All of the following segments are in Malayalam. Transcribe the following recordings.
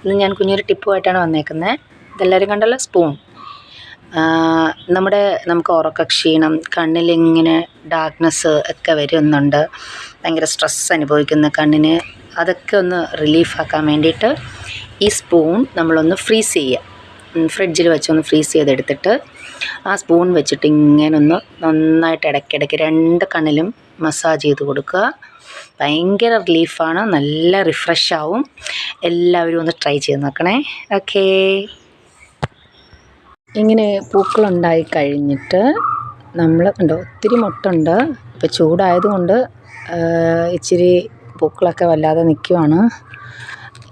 ഇന്ന് ഞാൻ കുഞ്ഞൊരു ടിപ്പുമായിട്ടാണ് വന്നേക്കുന്നത്. ഇതെല്ലാവരും കണ്ടല്ലോ, സ്പൂൺ. നമുക്ക് ഉറക്കക്ഷീണം, കണ്ണിലിങ്ങനെ ഡാർക്ക്നെസ് ഒക്കെ വരുന്നുണ്ട്, ഭയങ്കര സ്ട്രെസ് അനുഭവിക്കുന്ന കണ്ണിന്, അതൊക്കെ ഒന്ന് റിലീഫാക്കാൻ വേണ്ടിയിട്ട് ഈ സ്പൂൺ നമ്മളൊന്ന് ഫ്രീസ് ചെയ്യുക. ഫ്രിഡ്ജിൽ വെച്ചൊന്ന് ഫ്രീസ് ചെയ്തെടുത്തിട്ട് ആ സ്പൂൺ വെച്ചിട്ട് ഇങ്ങനെ ഒന്ന് നന്നായിട്ട് ഇടയ്ക്കിടയ്ക്ക് 2 കണ്ണിലും മസാജ് ചെയ്ത് കൊടുക്കുക. ഭയങ്കര റിലീഫാണ്, നല്ല റിഫ്രഷ് ആവും. എല്ലാവരും ഒന്ന് ട്രൈ ചെയ്ത് നോക്കണേ. ഓക്കേ. ഇങ്ങനെ പൂക്കളുണ്ടായി കഴിഞ്ഞിട്ട് നമ്മൾ കണ്ടോ, ഒത്തിരി മൊട്ടുണ്ട്. ഇപ്പോൾ ചൂടായതുകൊണ്ട് ഇച്ചിരി പൂക്കളൊക്കെ വല്ലാതെ നിൽക്കുവാണ്.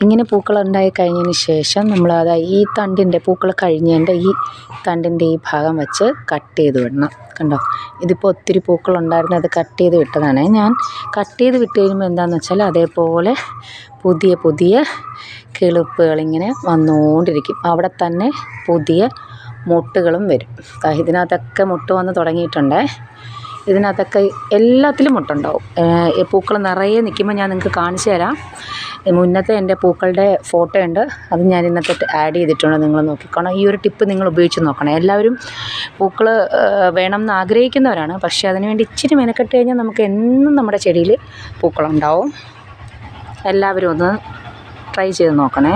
ഇങ്ങനെ പൂക്കളുണ്ടായി കഴിഞ്ഞതിന് ശേഷം നമ്മളത് ഈ തണ്ടിൻ്റെ പൂക്കൾ കഴിഞ്ഞതിൻ്റെ ഈ തണ്ടിൻ്റെ ഈ ഭാഗം വെച്ച് കട്ട് ചെയ്ത് വിടണം. കണ്ടോ, ഇതിപ്പോൾ ഒത്തിരി പൂക്കളുണ്ടായിരുന്നു, അത് കട്ട് ചെയ്ത് വിട്ടതാണ്. ഞാൻ കട്ട് ചെയ്ത് വിട്ട് കഴിയുമ്പോൾ എന്താണെന്ന് വെച്ചാൽ അതേപോലെ പുതിയ പുതിയ കിളിപ്പുകളിങ്ങനെ വന്നുകൊണ്ടിരിക്കും. അവിടെ തന്നെ പുതിയ മൊട്ടുകളും വരും. ഇതിനകത്തൊക്കെ മൊട്ട് വന്ന് തുടങ്ങിയിട്ടുണ്ട്. ഇതിനകത്തൊക്കെ എല്ലാത്തിലും മൊട്ടുണ്ടാവും. പൂക്കൾ നിറയെ നിൽക്കുമ്പോൾ ഞാൻ നിങ്ങൾക്ക് കാണിച്ചു തരാം. മുന്നത്തെ എൻ്റെ പൂക്കളുടെ ഫോട്ടോ ഉണ്ട്, അത് ഞാൻ ഇന്നത്തെ ആഡ് ചെയ്തിട്ടുണ്ട്. നിങ്ങൾ നോക്കിക്കോണം. ഈ ഒരു ടിപ്പ് നിങ്ങൾ ഉപയോഗിച്ച് നോക്കണം. എല്ലാവരും പൂക്കൾ വേണമെന്ന് ആഗ്രഹിക്കുന്നവരാണ്, പക്ഷേ അതിനുവേണ്ടി ഇച്ചിരി മെനക്കെട്ട് കഴിഞ്ഞാൽ നമുക്ക് എന്നും നമ്മുടെ ചെടിയിൽ പൂക്കളുണ്ടാവും. എല്ലാവരും ഒന്ന് ട്രൈ ചെയ്ത് നോക്കണേ.